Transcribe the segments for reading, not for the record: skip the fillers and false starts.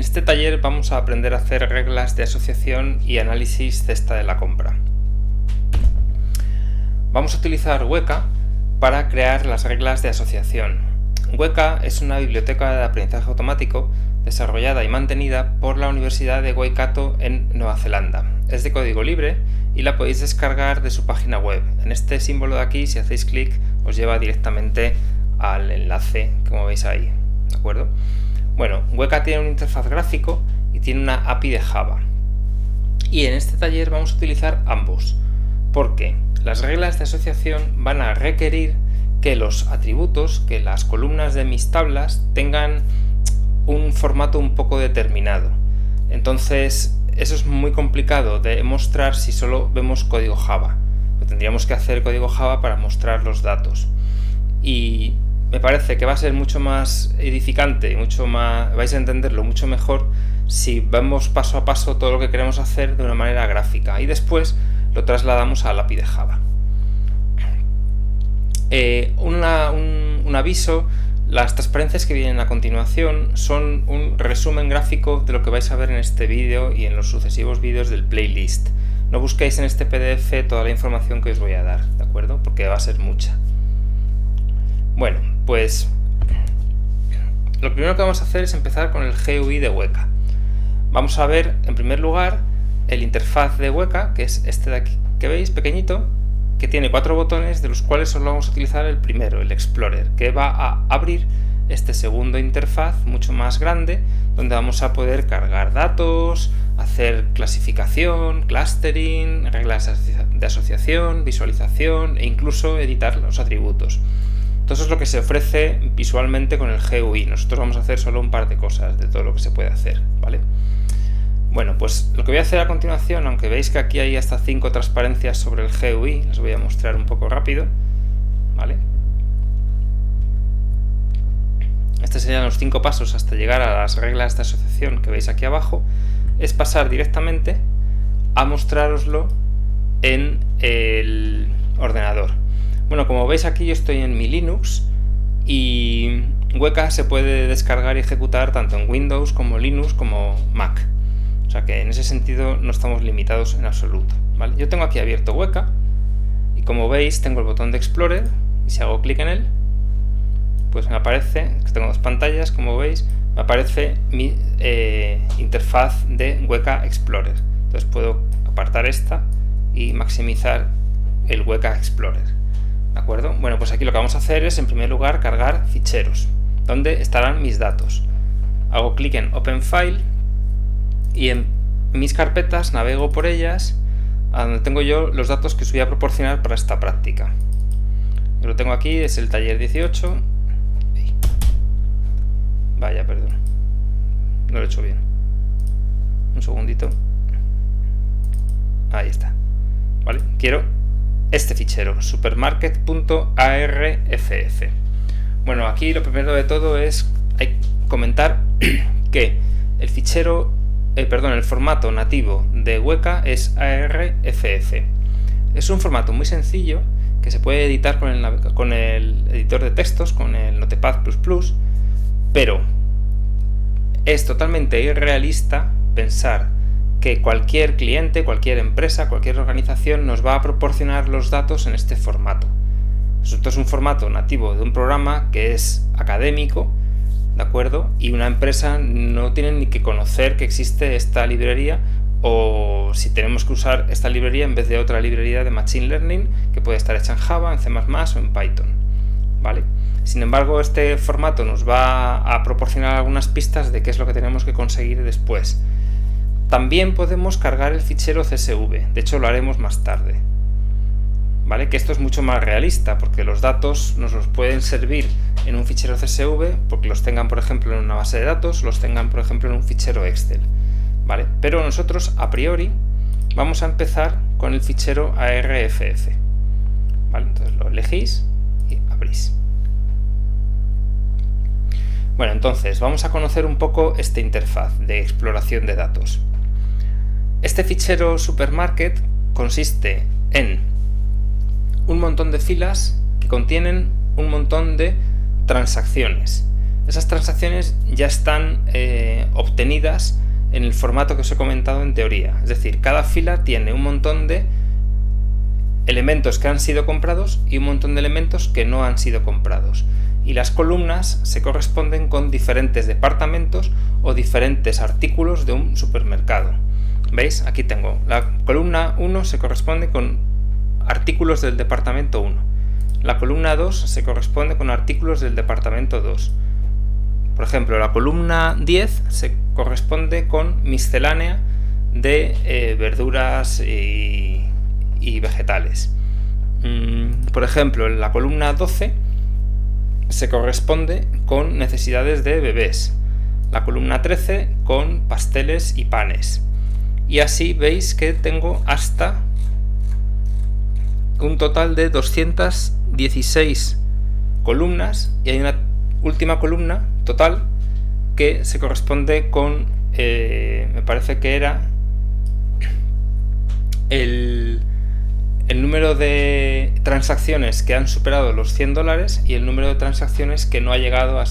este taller vamos a aprender a hacer reglas de asociación y análisis cesta de la compra. Vamos a utilizar Weka para crear las reglas de asociación. Weka es una biblioteca de aprendizaje automático desarrollada y mantenida por la Universidad de Waikato en Nueva Zelanda. Es de código libre y la podéis descargar de su página web. En este símbolo de aquí, si hacéis clic, os lleva directamente al enlace, como veis ahí, ¿de acuerdo? Bueno, Weka tiene una interfaz gráfico y tiene una API de Java. Y en este taller vamos a utilizar ambos, porque las reglas de asociación van a requerir que los atributos, que las columnas de mis tablas tengan un formato un poco determinado. Entonces, eso es muy complicado de mostrar si solo vemos código Java. Tendríamos que hacer código Java para mostrar los datos. Y me parece que va a ser mucho más edificante, vais a entenderlo mucho mejor si vemos paso a paso todo lo que queremos hacer de una manera gráfica y después lo trasladamos al API de Java. Un aviso: las transparencias que vienen a continuación son un resumen gráfico de lo que vais a ver en este vídeo y en los sucesivos vídeos del playlist. No busquéis en este PDF toda la información que os voy a dar, ¿de acuerdo? Porque va a ser mucha. Bueno, pues lo primero que vamos a hacer es empezar con el GUI de Weka. Vamos a ver en primer lugar el interfaz de Weka, que es este de aquí, que veis, pequeñito, que tiene 4 botones, de los cuales solo vamos a utilizar el primero, el Explorer, que va a abrir este segundo interfaz mucho más grande, donde vamos a poder cargar datos, hacer clasificación, clustering, reglas de asociación, visualización e incluso editar los atributos. Todo eso es lo que se ofrece visualmente con el GUI. Nosotros vamos a hacer solo un par de cosas de todo lo que se puede hacer, ¿vale? Bueno, pues lo que voy a hacer a continuación, aunque veis que aquí hay hasta 5 transparencias sobre el GUI, las voy a mostrar un poco rápido, ¿vale? Estos serían los 5 pasos hasta llegar a las reglas de asociación que veis aquí abajo. Es pasar directamente a mostrároslo en el ordenador. Bueno, como veis aquí yo estoy en mi Linux y Weka se puede descargar y ejecutar tanto en Windows como Linux como Mac. O sea que en ese sentido no estamos limitados en absoluto, ¿vale? Yo tengo aquí abierto Weka y como veis tengo el botón de Explorer y si hago clic en él, pues me aparece, que tengo 2 pantallas, como veis, me aparece mi interfaz de Weka Explorer. Entonces puedo apartar esta y maximizar el Weka Explorer. ¿De acuerdo? Bueno, pues aquí lo que vamos a hacer es en primer lugar cargar ficheros, donde estarán mis datos. Hago clic en Open File y en mis carpetas navego por ellas a donde tengo yo los datos que os voy a proporcionar para esta práctica. Yo lo tengo aquí, es el taller 18. Vaya, perdón, no lo he hecho bien. Un segundito. Ahí está. Vale, quiero este fichero, supermarket.arff. Bueno, aquí lo primero de todo es comentar que el fichero, el formato nativo de Weka es ARFF. Es un formato muy sencillo que se puede editar con el editor de textos, con el Notepad++, pero es totalmente irrealista pensar que cualquier cliente, cualquier empresa, cualquier organización nos va a proporcionar los datos en este formato. Esto es un formato nativo de un programa que es académico, ¿de acuerdo? Y una empresa no tiene ni que conocer que existe esta librería, o si tenemos que usar esta librería en vez de otra librería de Machine Learning que puede estar hecha en Java, en C++ o en Python, ¿vale? Sin embargo, este formato nos va a proporcionar algunas pistas de qué es lo que tenemos que conseguir después. También podemos cargar el fichero CSV, de hecho lo haremos más tarde, ¿vale? Que esto es mucho más realista porque los datos nos los pueden servir en un fichero CSV porque los tengan, por ejemplo, en una base de datos, los tengan, por ejemplo, en un fichero Excel, ¿vale? Pero nosotros, a priori, vamos a empezar con el fichero ARFF, ¿vale? Entonces lo elegís y abrís. Bueno, entonces vamos a conocer un poco esta interfaz de exploración de datos. Este fichero Supermarket consiste en un montón de filas que contienen un montón de transacciones. esas transacciones ya están obtenidas en el formato que os he comentado en teoría. Es decir, cada fila tiene un montón de elementos que han sido comprados y un montón de elementos que no han sido comprados. Y las columnas se corresponden con diferentes departamentos o diferentes artículos de un supermercado. ¿Veis? Aquí tengo la columna 1 se corresponde con artículos del departamento 1. La columna 2 se corresponde con artículos del departamento 2. Por ejemplo, la columna 10 se corresponde con miscelánea de verduras y vegetales. Por ejemplo, en la columna 12 se corresponde con necesidades de bebés. La columna 13 con pasteles y panes. Y así veis que tengo hasta un total de 216 columnas y hay una última columna total que se corresponde con me parece que era el número de transacciones que han superado los $100 y el número de transacciones que no ha llegado a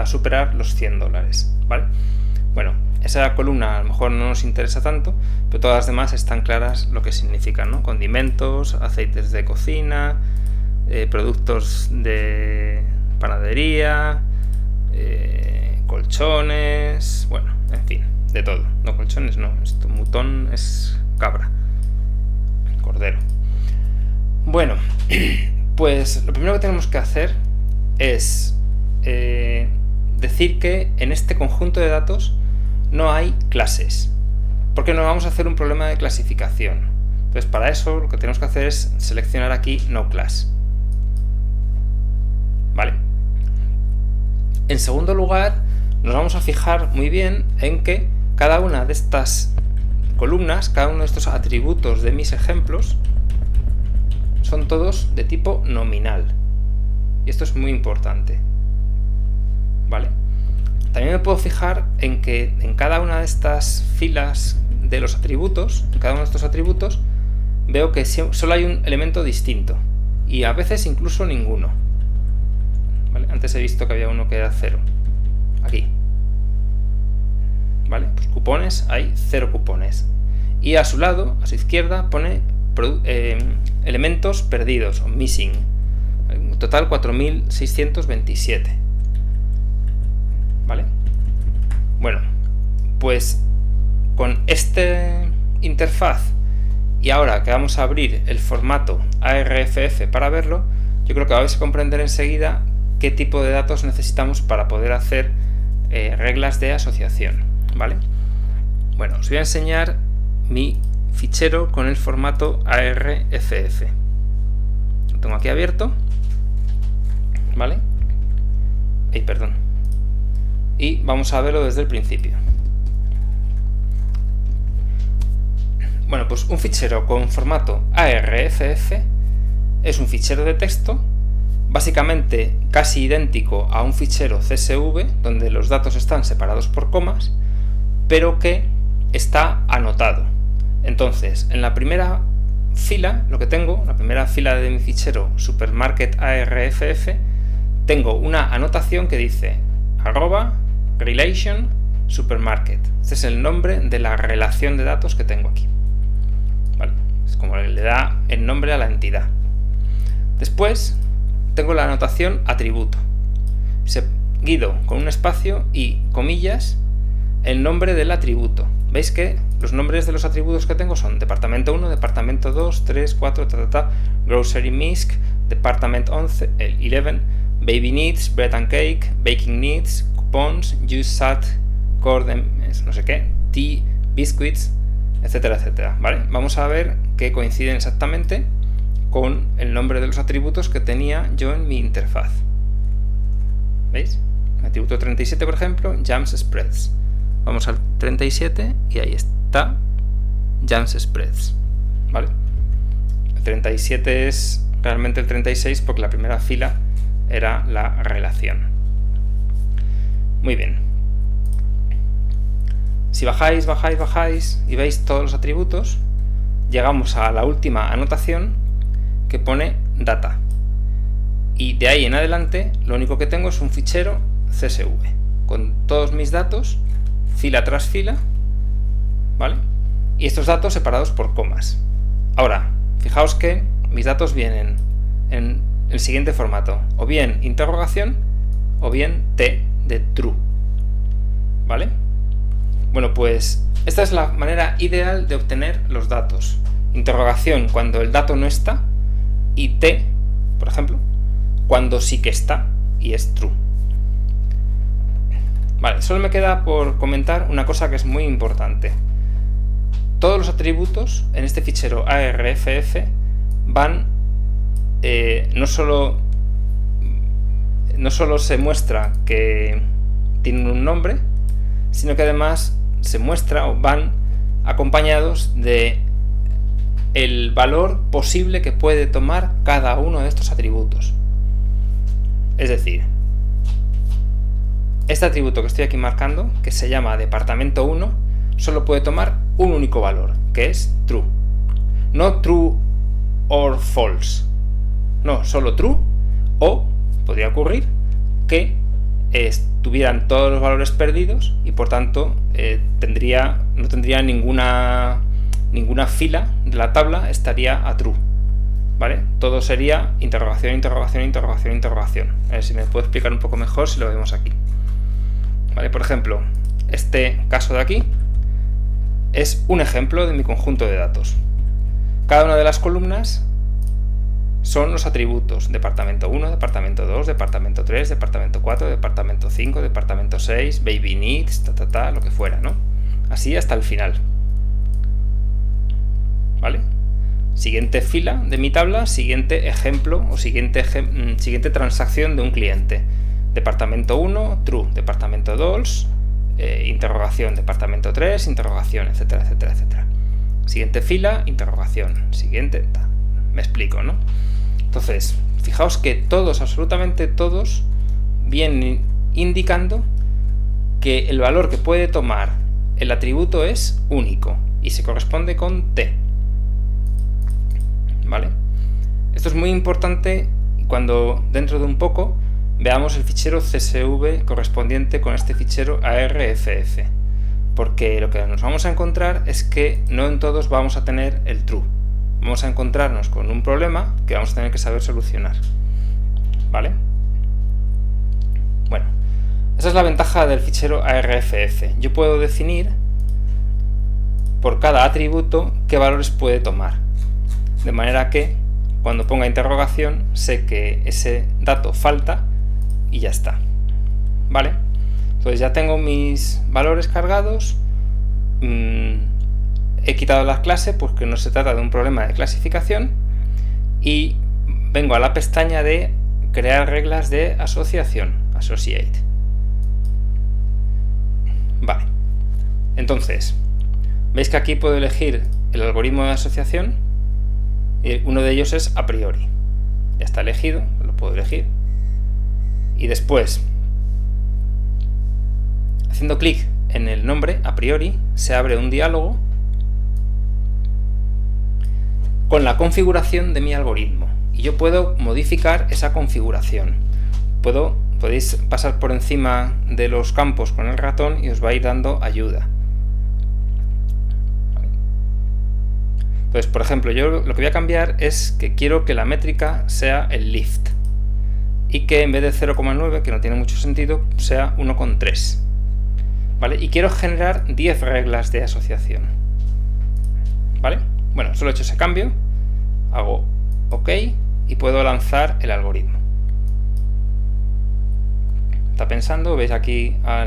superar los $100, ¿vale? Bueno, esa columna a lo mejor no nos interesa tanto, pero todas las demás están claras lo que significan, ¿no? Condimentos, aceites de cocina, productos de panadería, colchones, bueno, en fin, de todo. No, colchones no, esto mutón es cabra, cordero. Bueno, pues lo primero que tenemos que hacer es decir que en este conjunto de datos no hay clases, porque no vamos a hacer un problema de clasificación. Entonces, para eso lo que tenemos que hacer es seleccionar aquí No Class. ¿Vale? En segundo lugar, nos vamos a fijar muy bien en que cada una de estas columnas, cada uno de estos atributos de mis ejemplos, son todos de tipo nominal. Y esto es muy importante. ¿Vale? También me puedo fijar en que en cada una de estas filas de los atributos, en cada uno de estos atributos, veo que solo hay un elemento distinto. Y a veces incluso ninguno. ¿Vale? Antes he visto que había uno que era 0. Aquí. ¿Vale? Pues cupones, hay 0 cupones. Y a su lado, a su izquierda, pone elementos perdidos o missing. En total 4627. ¿Vale? Bueno, pues con este interfaz y ahora que vamos a abrir el formato ARFF para verlo, yo creo que vais a comprender enseguida qué tipo de datos necesitamos para poder hacer reglas de asociación. ¿Vale? Bueno, os voy a enseñar mi fichero con el formato ARFF. Lo tengo aquí abierto. ¿Vale? Perdón. Y vamos a verlo desde el principio. Bueno, pues un fichero con formato ARFF es un fichero de texto básicamente casi idéntico a un fichero CSV donde los datos están separados por comas, pero que está anotado. Entonces, en la primera fila, lo que tengo, la primera fila de mi fichero Supermarket ARFF, tengo una anotación que dice @relation supermarket. Este es el nombre de la relación de datos que tengo aquí. ¿Vale? Es como le da el nombre a la entidad. Después tengo la anotación atributo, seguido con un espacio y comillas el nombre del atributo. Veis que los nombres de los atributos que tengo son departamento 1, departamento 2, 3, 4, grocery misc, department 11, 11, baby needs, bread and cake, baking needs, coupons, juice sat, cord, no sé qué, tea, biscuits, etcétera, etcétera. ¿Vale? Vamos a ver que coinciden exactamente con el nombre de los atributos que tenía yo en mi interfaz. ¿Veis? El atributo 37, por ejemplo, Jams Spreads. Vamos al 37 y ahí está Jams Spreads. ¿Vale? El 37 es realmente el 36 porque la primera fila era la relación. Muy bien. Si bajáis y veis todos los atributos, llegamos a la última anotación que pone data. Y de ahí en adelante lo único que tengo es un fichero CSV, con todos mis datos, fila tras fila, ¿vale? Y estos datos separados por comas. Ahora, fijaos que mis datos vienen en el siguiente formato, o bien interrogación, o bien T de true, ¿vale? Bueno, pues esta es la manera ideal de obtener los datos. Interrogación cuando el dato no está, y T, por ejemplo, cuando sí que está y es true. Vale, solo me queda por comentar una cosa que es muy importante. Todos los atributos en este fichero ARFF van, no solo se muestra que tienen un nombre, sino que además se muestra o van acompañados de el valor posible que puede tomar cada uno de estos atributos. Es decir, este atributo que estoy aquí marcando, que se llama departamento 1, solo puede tomar un único valor, que es true. No true or false. No, solo true, o podría ocurrir que tuvieran todos los valores perdidos y por tanto no tendría ninguna fila de la tabla, estaría a true, ¿vale? Todo sería interrogación, interrogación, interrogación, interrogación. A ver si me puedo explicar un poco mejor si lo vemos aquí. ¿Vale? Por ejemplo, este caso de aquí es un ejemplo de mi conjunto de datos. Cada una de las columnas son los atributos: departamento 1, departamento 2, departamento 3, departamento 4, departamento 5, departamento 6, baby needs, lo que fuera, ¿no? Así hasta el final. ¿Vale? Siguiente fila de mi tabla, siguiente ejemplo o siguiente transacción de un cliente. Departamento 1, true. Departamento 2, interrogación. Departamento 3, interrogación, etcétera, etcétera, etcétera. Siguiente fila, interrogación. Siguiente, me explico, ¿no? Entonces, fijaos que todos, absolutamente todos, vienen indicando que el valor que puede tomar el atributo es único y se corresponde con T. ¿Vale? Esto es muy importante cuando dentro de un poco veamos el fichero CSV correspondiente con este fichero ARFF, porque lo que nos vamos a encontrar es que no en todos vamos a tener el true. Vamos a encontrarnos con un problema que vamos a tener que saber solucionar. ¿Vale? Bueno, esa es la ventaja del fichero ARFF. Yo puedo definir por cada atributo qué valores puede tomar. De manera que cuando ponga interrogación sé que ese dato falta y ya está. ¿Vale? Entonces ya tengo mis valores cargados. He quitado las clases porque no se trata de un problema de clasificación. Y vengo a la pestaña de crear reglas de asociación. Associate. Vale. Entonces, veis que aquí puedo elegir el algoritmo de asociación. Uno de ellos es a priori. Ya está elegido, lo puedo elegir. Y después, haciendo clic en el nombre a priori, se abre un diálogo con la configuración de mi algoritmo. Y yo puedo modificar esa configuración. Podéis pasar por encima de los campos con el ratón y os va a ir dando ayuda. Entonces, por ejemplo, yo lo que voy a cambiar es que quiero que la métrica sea el lift y que en vez de 0,9, que no tiene mucho sentido, sea 1,3. ¿Vale? Y quiero generar 10 reglas de asociación. ¿Vale? Bueno, solo he hecho ese cambio, hago OK y puedo lanzar el algoritmo. Está pensando, veis aquí a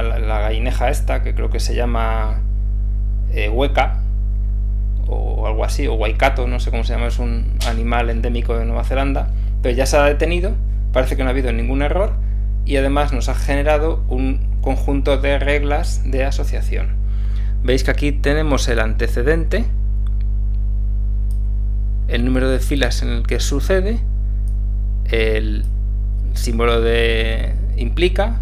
la gallineja esta, que creo que se llama Weka o algo así, o Waikato, no sé cómo se llama, es un animal endémico de Nueva Zelanda, pero ya se ha detenido, parece que no ha habido ningún error y además nos ha generado un conjunto de reglas de asociación. Veis que aquí tenemos el antecedente, el número de filas en el que sucede, el símbolo de implica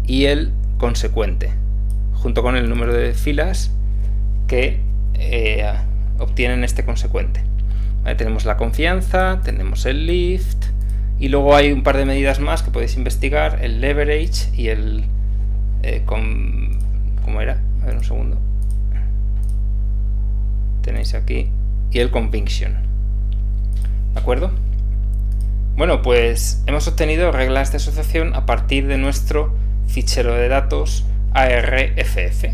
y el consecuente, junto con el número de filas que obtienen este consecuente. ¿Vale? Tenemos la confianza, tenemos el lift Y luego hay un par de medidas más que podéis investigar, el leverage y el... ¿cómo era? A ver, un segundo. Tenéis aquí. Y el conviction. ¿De acuerdo? Bueno, pues hemos obtenido reglas de asociación a partir de nuestro fichero de datos ARFF.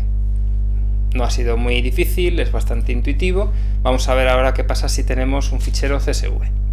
No ha sido muy difícil, es bastante intuitivo. Vamos a ver ahora qué pasa si tenemos un fichero CSV.